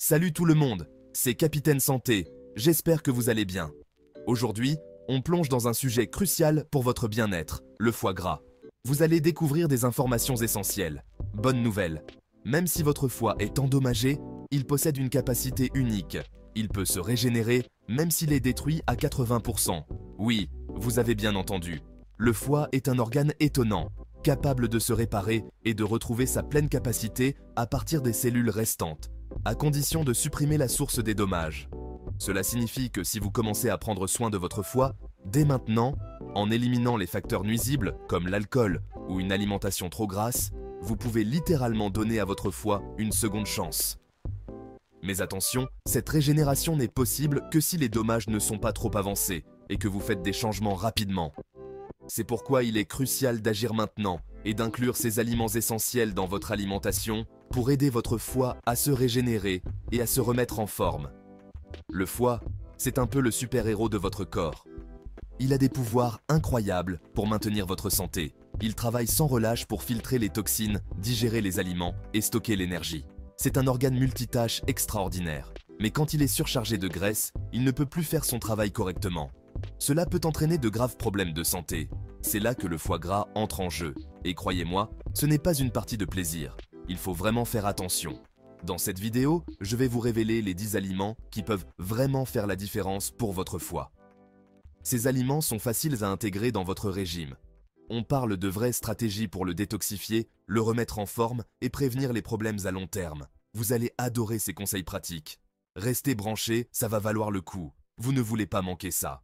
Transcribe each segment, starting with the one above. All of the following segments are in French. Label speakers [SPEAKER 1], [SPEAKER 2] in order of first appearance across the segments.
[SPEAKER 1] Salut tout le monde, c'est Capitaine Santé, j'espère que vous allez bien. Aujourd'hui, on plonge dans un sujet crucial pour votre bien-être, le foie gras. Vous allez découvrir des informations essentielles. Bonne nouvelle, même si votre foie est endommagé, il possède une capacité unique. Il peut se régénérer, même s'il est détruit à 80%. Oui, vous avez bien entendu. Le foie est un organe étonnant, capable de se réparer et de retrouver sa pleine capacité à partir des cellules restantes, à condition de supprimer la source des dommages. Cela signifie que si vous commencez à prendre soin de votre foie, dès maintenant, en éliminant les facteurs nuisibles comme l'alcool ou une alimentation trop grasse, vous pouvez littéralement donner à votre foie une seconde chance. Mais attention, cette régénération n'est possible que si les dommages ne sont pas trop avancés et que vous faites des changements rapidement. C'est pourquoi il est crucial d'agir maintenant et d'inclure ces aliments essentiels dans votre alimentation pour aider votre foie à se régénérer et à se remettre en forme. Le foie, c'est un peu le super-héros de votre corps. Il a des pouvoirs incroyables pour maintenir votre santé. Il travaille sans relâche pour filtrer les toxines, digérer les aliments et stocker l'énergie. C'est un organe multitâche extraordinaire. Mais quand il est surchargé de graisse, il ne peut plus faire son travail correctement. Cela peut entraîner de graves problèmes de santé. C'est là que le foie gras entre en jeu. Et croyez-moi, ce n'est pas une partie de plaisir. Il faut vraiment faire attention. Dans cette vidéo, je vais vous révéler les 10 aliments qui peuvent vraiment faire la différence pour votre foie. Ces aliments sont faciles à intégrer dans votre régime. On parle de vraies stratégies pour le détoxifier, le remettre en forme et prévenir les problèmes à long terme. Vous allez adorer ces conseils pratiques. Restez branchés, ça va valoir le coup. Vous ne voulez pas manquer ça.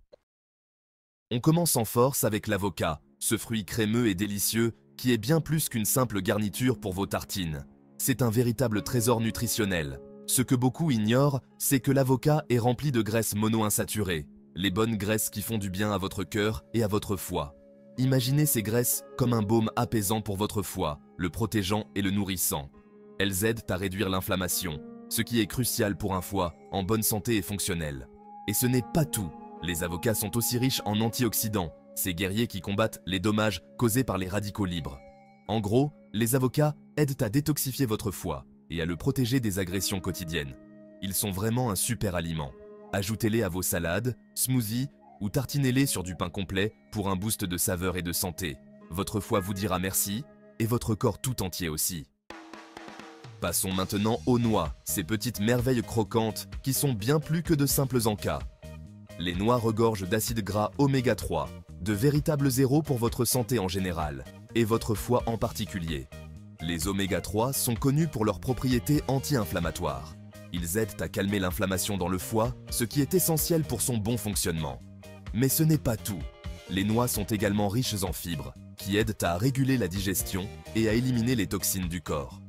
[SPEAKER 1] On commence en force avec l'avocat, ce fruit crémeux et délicieux qui est bien plus qu'une simple garniture pour vos tartines. C'est un véritable trésor nutritionnel. Ce que beaucoup ignorent, c'est que l'avocat est rempli de graisses monoinsaturées, les bonnes graisses qui font du bien à votre cœur et à votre foie. Imaginez ces graisses comme un baume apaisant pour votre foie, le protégeant et le nourrissant. Elles aident à réduire l'inflammation, ce qui est crucial pour un foie en bonne santé et fonctionnel. Et ce n'est pas tout. Les avocats sont aussi riches en antioxydants, ces guerriers qui combattent les dommages causés par les radicaux libres. En gros, les avocats aident à détoxifier votre foie et à le protéger des agressions quotidiennes. Ils sont vraiment un super aliment. Ajoutez-les à vos salades, smoothies ou tartinez-les sur du pain complet pour un boost de saveur et de santé. Votre foie vous dira merci et votre corps tout entier aussi. Passons maintenant aux noix, ces petites merveilles croquantes qui sont bien plus que de simples encas. Les noix regorgent d'acides gras oméga 3, de véritables zéros pour votre santé en général, et votre foie en particulier. Les oméga 3 sont connus pour leurs propriétés anti-inflammatoires. Ils aident à calmer l'inflammation dans le foie, ce qui est essentiel pour son bon fonctionnement. Mais ce n'est pas tout. Les noix sont également riches en fibres, qui aident à réguler la digestion et à éliminer les toxines du corps.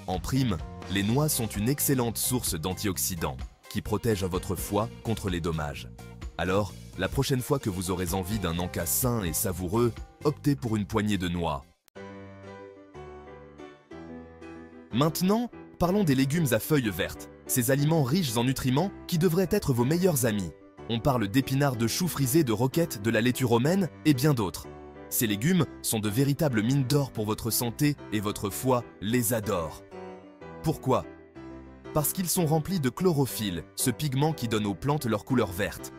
[SPEAKER 1] En prime, les noix sont une excellente source d'antioxydants, qui protège votre foie contre les dommages. Alors, la prochaine fois que vous aurez envie d'un encas sain et savoureux, optez pour une poignée de noix. Maintenant, parlons des légumes à feuilles vertes, ces aliments riches en nutriments qui devraient être vos meilleurs amis. On parle d'épinards, de choux frisés, de roquettes, de la laitue romaine et bien d'autres. Ces légumes sont de véritables mines d'or pour votre santé et votre foie les adore. Pourquoi ? Parce qu'ils sont remplis de chlorophylle, ce pigment qui donne aux plantes leur couleur verte.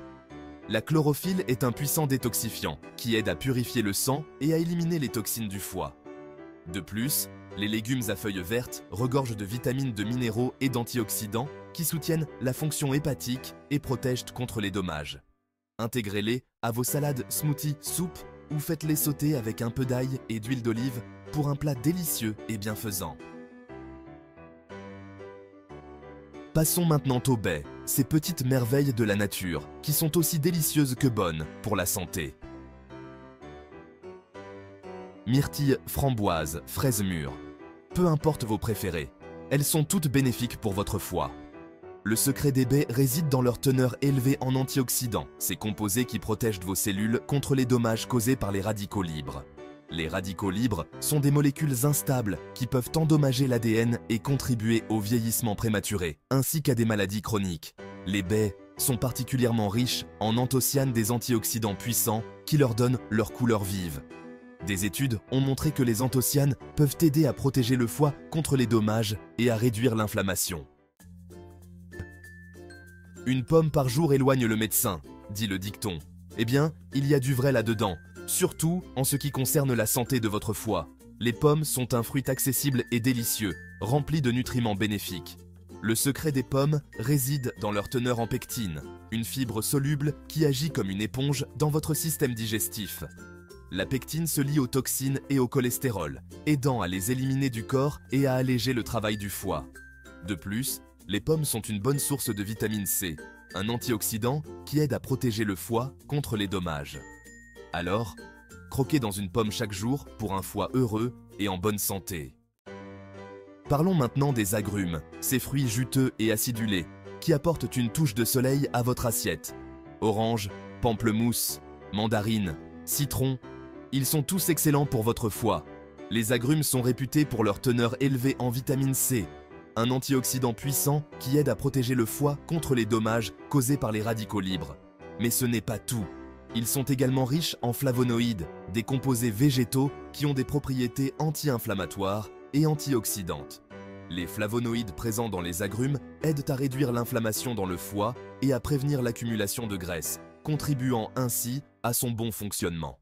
[SPEAKER 1] La chlorophylle est un puissant détoxifiant qui aide à purifier le sang et à éliminer les toxines du foie. De plus, les légumes à feuilles vertes regorgent de vitamines, de minéraux et d'antioxydants qui soutiennent la fonction hépatique et protègent contre les dommages. Intégrez-les à vos salades, smoothies, soupes ou faites-les sauter avec un peu d'ail et d'huile d'olive pour un plat délicieux et bienfaisant. Passons maintenant aux baies, ces petites merveilles de la nature, qui sont aussi délicieuses que bonnes pour la santé. Myrtilles, framboises, fraises mûres, peu importe vos préférées, elles sont toutes bénéfiques pour votre foie. Le secret des baies réside dans leur teneur élevée en antioxydants, ces composés qui protègent vos cellules contre les dommages causés par les radicaux libres. Les radicaux libres sont des molécules instables qui peuvent endommager l'ADN et contribuer au vieillissement prématuré, ainsi qu'à des maladies chroniques. Les baies sont particulièrement riches en anthocyanes, des antioxydants puissants qui leur donnent leur couleur vive. Des études ont montré que les anthocyanes peuvent aider à protéger le foie contre les dommages et à réduire l'inflammation. Une pomme par jour éloigne le médecin, dit le dicton. Eh bien, il y a du vrai là-dedans, surtout en ce qui concerne la santé de votre foie. Les pommes sont un fruit accessible et délicieux, rempli de nutriments bénéfiques. Le secret des pommes réside dans leur teneur en pectine, une fibre soluble qui agit comme une éponge dans votre système digestif. La pectine se lie aux toxines et au cholestérol, aidant à les éliminer du corps et à alléger le travail du foie. De plus, les pommes sont une bonne source de vitamine C, un antioxydant qui aide à protéger le foie contre les dommages. Alors, croquez dans une pomme chaque jour pour un foie heureux et en bonne santé. Parlons maintenant des agrumes, ces fruits juteux et acidulés, qui apportent une touche de soleil à votre assiette. Orange, pamplemousse, mandarine, citron, ils sont tous excellents pour votre foie. Les agrumes sont réputés pour leur teneur élevée en vitamine C, un antioxydant puissant qui aide à protéger le foie contre les dommages causés par les radicaux libres. Mais ce n'est pas tout. Ils sont également riches en flavonoïdes, des composés végétaux qui ont des propriétés anti-inflammatoires et antioxydantes. Les flavonoïdes présents dans les agrumes aident à réduire l'inflammation dans le foie et à prévenir l'accumulation de graisse, contribuant ainsi à son bon fonctionnement.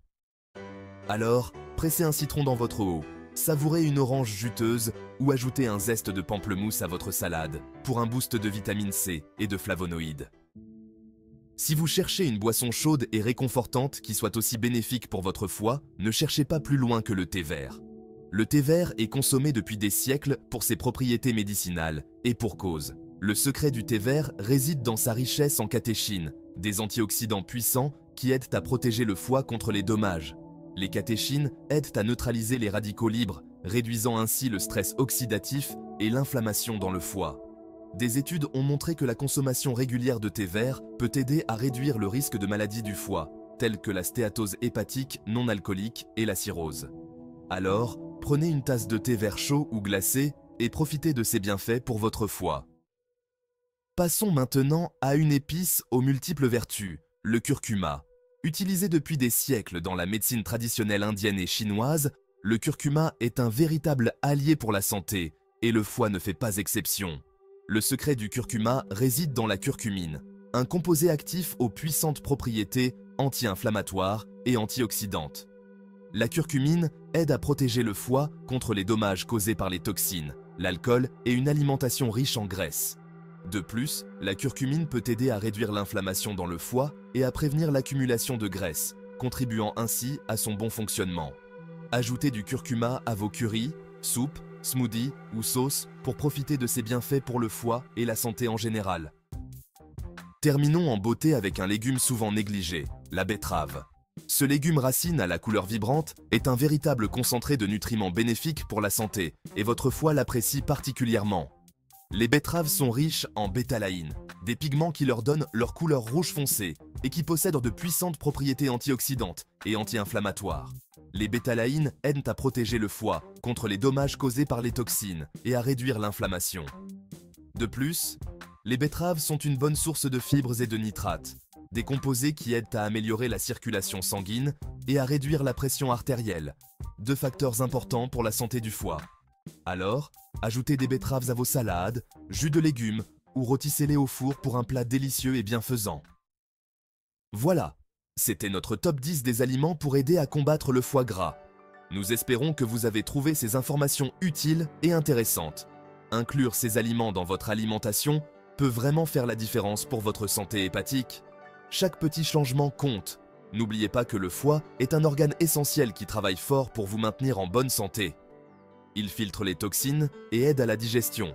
[SPEAKER 1] Alors, pressez un citron dans votre eau, savourez une orange juteuse ou ajoutez un zeste de pamplemousse à votre salade pour un boost de vitamine C et de flavonoïdes. Si vous cherchez une boisson chaude et réconfortante qui soit aussi bénéfique pour votre foie, ne cherchez pas plus loin que le thé vert. Le thé vert est consommé depuis des siècles pour ses propriétés médicinales, et pour cause. Le secret du thé vert réside dans sa richesse en catéchines, des antioxydants puissants qui aident à protéger le foie contre les dommages. Les catéchines aident à neutraliser les radicaux libres, réduisant ainsi le stress oxydatif et l'inflammation dans le foie. Des études ont montré que la consommation régulière de thé vert peut aider à réduire le risque de maladies du foie, telles que la stéatose hépatique non alcoolique et la cirrhose. Alors, prenez une tasse de thé vert chaud ou glacé et profitez de ses bienfaits pour votre foie. Passons maintenant à une épice aux multiples vertus, le curcuma. Utilisé depuis des siècles dans la médecine traditionnelle indienne et chinoise, le curcuma est un véritable allié pour la santé, et le foie ne fait pas exception. Le secret du curcuma réside dans la curcumine, un composé actif aux puissantes propriétés anti-inflammatoires et antioxydantes. La curcumine aide à protéger le foie contre les dommages causés par les toxines, l'alcool et une alimentation riche en graisse. De plus, la curcumine peut aider à réduire l'inflammation dans le foie et à prévenir l'accumulation de graisse, contribuant ainsi à son bon fonctionnement. Ajoutez du curcuma à vos currys, soupes, smoothies ou sauces pour profiter de ses bienfaits pour le foie et la santé en général. Terminons en beauté avec un légume souvent négligé, la betterave. Ce légume racine à la couleur vibrante est un véritable concentré de nutriments bénéfiques pour la santé et votre foie l'apprécie particulièrement. Les betteraves sont riches en bétalaïne, des pigments qui leur donnent leur couleur rouge foncé et qui possèdent de puissantes propriétés antioxydantes et anti-inflammatoires. Les bétalaïnes aident à protéger le foie contre les dommages causés par les toxines et à réduire l'inflammation. De plus, les betteraves sont une bonne source de fibres et de nitrates, des composés qui aident à améliorer la circulation sanguine et à réduire la pression artérielle, deux facteurs importants pour la santé du foie. Alors, ajoutez des betteraves à vos salades, jus de légumes ou rôtissez-les au four pour un plat délicieux et bienfaisant. Voilà, c'était notre top 10 des aliments pour aider à combattre le foie gras. Nous espérons que vous avez trouvé ces informations utiles et intéressantes. Inclure ces aliments dans votre alimentation peut vraiment faire la différence pour votre santé hépatique. Chaque petit changement compte. N'oubliez pas que le foie est un organe essentiel qui travaille fort pour vous maintenir en bonne santé. Il filtre les toxines et aide à la digestion.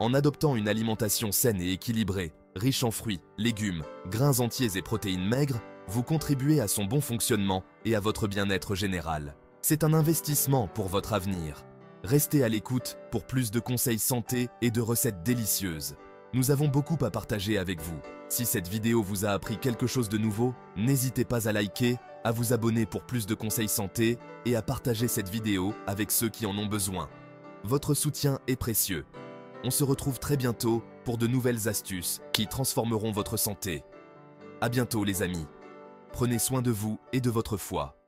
[SPEAKER 1] En adoptant une alimentation saine et équilibrée, riche en fruits, légumes, grains entiers et protéines maigres, vous contribuez à son bon fonctionnement et à votre bien-être général. C'est un investissement pour votre avenir. Restez à l'écoute pour plus de conseils santé et de recettes délicieuses. Nous avons beaucoup à partager avec vous. Si cette vidéo vous a appris quelque chose de nouveau, n'hésitez pas à liker, à vous abonner pour plus de conseils santé et à partager cette vidéo avec ceux qui en ont besoin. Votre soutien est précieux. On se retrouve très bientôt pour de nouvelles astuces qui transformeront votre santé. À bientôt les amis. Prenez soin de vous et de votre foie.